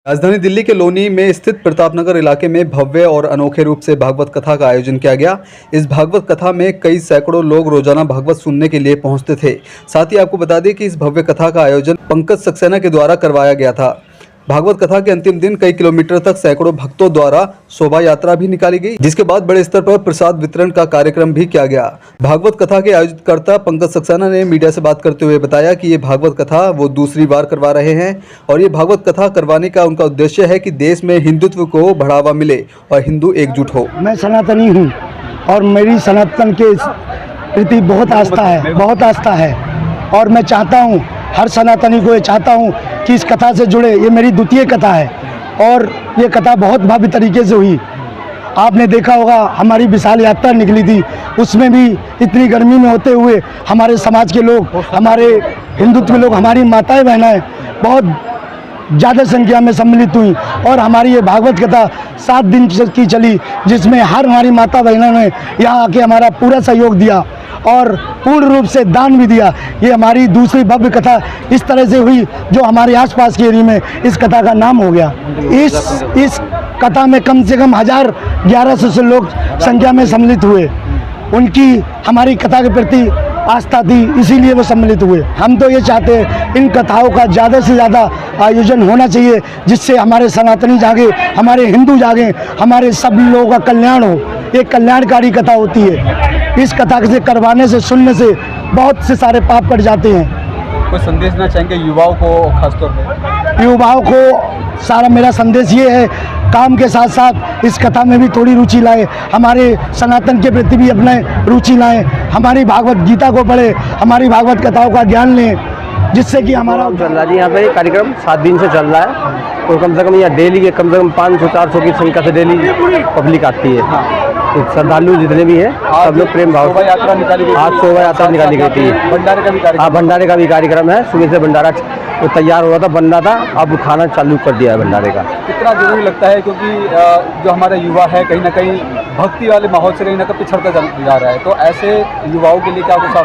राजधानी दिल्ली के लोनी में स्थित प्रतापनगर इलाके में भव्य और अनोखे रूप से भागवत कथा का आयोजन किया गया। इस भागवत कथा में कई सैकड़ों लोग रोजाना भागवत सुनने के लिए पहुंचते थे। साथ ही आपको बता दें कि इस भव्य कथा का आयोजन पंकज सक्सेना के द्वारा करवाया गया था। भागवत कथा के अंतिम दिन कई किलोमीटर तक सैकड़ों भक्तों द्वारा शोभा यात्रा भी निकाली गई, जिसके बाद बड़े स्तर पर प्रसाद वितरण का कार्यक्रम भी किया गया। भागवत कथा के आयोजकर्ता पंकज सक्सेना ने मीडिया से बात करते हुए बताया कि ये भागवत कथा वो दूसरी बार करवा रहे हैं और ये भागवत कथा करवाने का उनका उद्देश्य है कि देश में हिंदुत्व को बढ़ावा मिले और हिंदू एकजुट हो। मैं सनातनी हूँ और मेरी सनातन के प्रति बहुत आस्था है और मैं चाहता हूँ, हर सनातनी को ये चाहता हूँ कि इस कथा से जुड़े। ये मेरी द्वितीय कथा है और ये कथा बहुत भव्य तरीके से हुई। आपने देखा होगा हमारी विशाल यात्रा निकली थी, उसमें भी इतनी गर्मी में होते हुए हमारे समाज के लोग, हमारे हिंदुत्व लोग, हमारी माताएं बहनें बहुत ज़्यादा संख्या में सम्मिलित हुई और हमारी ये भागवत कथा 7 दिन की चली, जिसमें हर हमारी माता बहनों ने यहाँ आके हमारा पूरा सहयोग दिया और पूर्ण रूप से दान भी दिया। ये हमारी दूसरी भव्य कथा इस तरह से हुई जो हमारे आसपास के एरिया में इस कथा का नाम हो गया। इस कथा में कम से कम 1100 से लोग संख्या में सम्मिलित हुए। उनकी हमारी कथा के प्रति आस्था थी, इसीलिए वो सम्मिलित हुए। हम तो ये चाहते हैं इन कथाओं का ज़्यादा से ज़्यादा आयोजन होना चाहिए, जिससे हमारे सनातनी जागे, हमारे हिंदू जागे, हमारे सब लोगों का कल्याण हो। ये कल्याणकारी कथा होती है। इस कथा से करवाने से, सुनने से बहुत से सारे पाप कट जाते हैं। कोई संदेश देना चाहेंगे युवाओं को, खासतौर पर युवाओं को सारा मेरा संदेश ये है, काम के साथ साथ इस कथा में भी थोड़ी रुचि लाए, हमारे सनातन के प्रति भी अपने रुचि लाएं, हमारी भागवत गीता को पढ़े, हमारी भागवत कथाओं का ज्ञान लें, जिससे कि हमारा चल रहा है। यहाँ पे कार्यक्रम 7 दिन से चल रहा है और कम से कम यहाँ डेली के कम से कम 500-400 की संख्या से डेली पब्लिक आती है। तो श्रद्धालु जितने भी हैं सब लोग प्रेम भाव शोभा यात्रा निकाली गई। आज शोभा यात्रा निकाली गई थी। भंडारे का भी कार्यक्रम। हाँ, भंडारे का भी कार्यक्रम है। सुबह से भंडारा तो तैयार हुआ था, बन रहा था, अब खाना चालू कर दिया है भंडारे का। कितना जरूरी लगता है, क्योंकि जो हमारा युवा है कहीं ना कहीं भक्ति वाले माहौल से कहीं ना कहीं पिछड़ता जा रहा है, तो ऐसे युवाओं के लिए क्या कुछ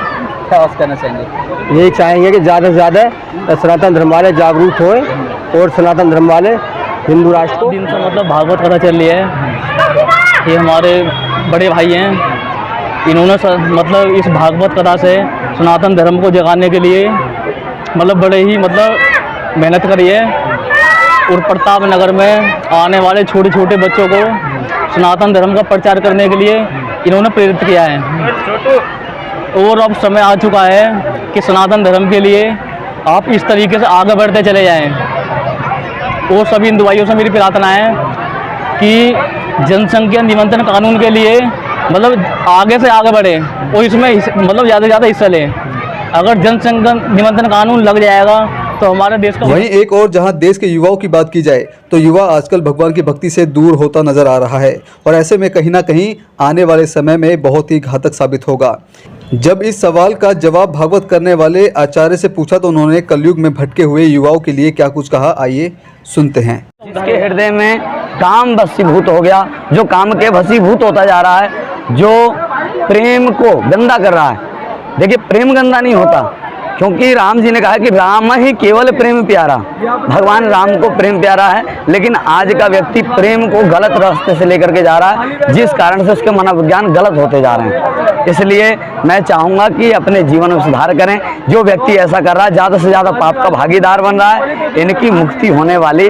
आप कहना चाहेंगे? यही चाहेंगे कि ज़्यादा से ज़्यादा सनातन धर्म वाले जागरूक होए और सनातन धर्म वाले हिंदू राष्ट्र को। दिन से मतलब भागवत कथा चल रही है। ये हमारे बड़े भाई हैं, इन्होंने मतलब इस भागवत कथा से सनातन धर्म को जगाने के लिए मतलब बड़े ही मतलब मेहनत करी है और प्रताप नगर में आने वाले छोटे छोटे बच्चों को सनातन धर्म का प्रचार करने के लिए इन्होंने प्रेरित किया है। और अब समय आ चुका है कि सनातन धर्म के लिए आप इस तरीके से आगे बढ़ते चले जाएं। और सभी हिंदू भाइयों से मेरी प्रार्थना है कि जनसंख्या नियंत्रण कानून के लिए मतलब आगे से आगे बढ़े और इसमें मतलब ज़्यादा से ज़्यादा हिस्सा लें। अगर जनसंख्या नियंत्रण कानून लग जाएगा तो हमारे देश का। वहीं एक और जहां देश के युवाओं की बात की जाए तो युवा आजकल भगवान की भक्ति से दूर होता नजर आ रहा है और ऐसे में कहीं ना कहीं आने वाले समय में बहुत ही घातक साबित होगा। जब इस सवाल का जवाब भागवत करने वाले आचार्य से पूछा तो उन्होंने कलयुग में भटके हुए युवाओं के लिए क्या कुछ कहा, आइए सुनते हैं। जिसके हृदय में काम वशीभूत हो गया, जो काम के वशीभूत होता जा रहा है, जो प्रेम को गंदा कर रहा है। देखिए प्रेम गंदा नहीं होता, क्योंकि राम जी ने कहा कि राम ही केवल प्रेम प्यारा। भगवान राम को प्रेम प्यारा है, लेकिन आज का व्यक्ति प्रेम को गलत रास्ते से लेकर के जा रहा है, जिस कारण से उसके मनोविज्ञान गलत होते जा रहे हैं। इसलिए मैं चाहूँगा कि अपने जीवन में सुधार करें। जो व्यक्ति ऐसा कर रहा है, ज़्यादा से ज़्यादा पाप का भागीदार बन रहा है, इनकी मुक्ति होने वाली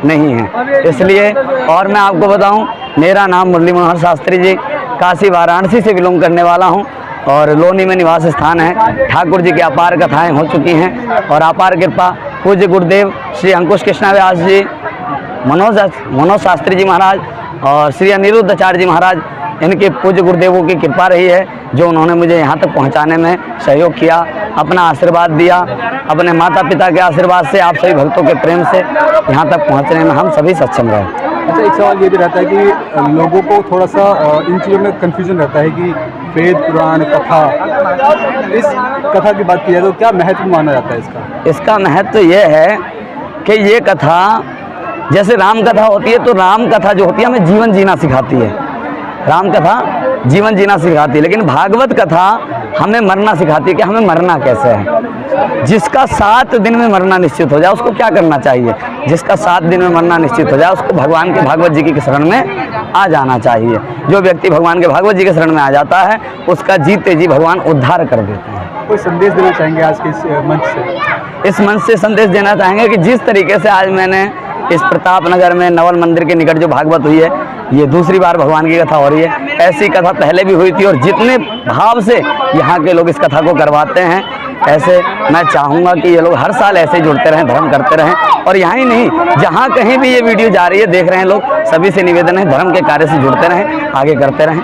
नहीं है। इसलिए और मैं आपको बताऊँ, मेरा नाम मुरली मनोहर शास्त्री जी, काशी वाराणसी से बिलोंग करने वाला हूँ और लोनी में निवास स्थान है। ठाकुर जी की अपार कथाएं हो चुकी हैं और अपार कृपा पूज्य गुरुदेव श्री अंकुश कृष्णा व्यास जी, मनोज शास्त्री जी महाराज और श्री अनिरुद्धाचार्य जी महाराज, इनके पूज्य गुरुदेवों की कृपा रही है जो उन्होंने मुझे यहाँ तक पहुँचाने में सहयोग किया, अपना आशीर्वाद दिया। अपने माता पिता के आशीर्वाद से, आप सभी भक्तों के प्रेम से यहाँ तक पहुँचने में हम सभी सक्षम रहे। अच्छा, एक सवाल ये भी रहता है कि लोगों को थोड़ा सा इन चीज़ों में कन्फ्यूजन रहता है कि वेद पुराण कथा, इस कथा की बात की जाए तो क्या महत्व माना जाता है इसका? इसका महत्व ये है कि ये कथा जैसे राम कथा होती है, तो राम कथा जो होती है हमें जीवन जीना सिखाती है। राम कथा जीवन जीना सिखाती है, लेकिन भागवत कथा हमें मरना सिखाती है कि हमें मरना कैसे है। जिसका 7 दिन में मरना निश्चित हो जाए उसको क्या करना चाहिए? जिसका 7 दिन में मरना निश्चित हो जाए उसको भगवान के भागवत जी की शरण में आ जाना चाहिए। जो व्यक्ति भगवान के भागवत जी के शरण में आ जाता है उसका जीते जी भगवान उद्धार कर देते हैं। कोई संदेश देना चाहेंगे आज के इस मंच से? इस मंच से संदेश देना चाहेंगे कि जिस तरीके से आज मैंने इस प्रताप नगर में नवल मंदिर के निकट जो भागवत हुई है, ये दूसरी बार भगवान की कथा हो रही है। ऐसी कथा पहले भी हुई थी और जितने भाव से यहाँ के लोग इस कथा को करवाते हैं, ऐसे मैं चाहूँगा कि ये लोग हर साल ऐसे जुड़ते रहें, धर्म करते रहें। और यहाँ ही नहीं, जहाँ कहीं भी ये वीडियो जा रही है, देख रहे हैं लोग, सभी से निवेदन है धर्म के कार्य से जुड़ते रहें, आगे करते रहें।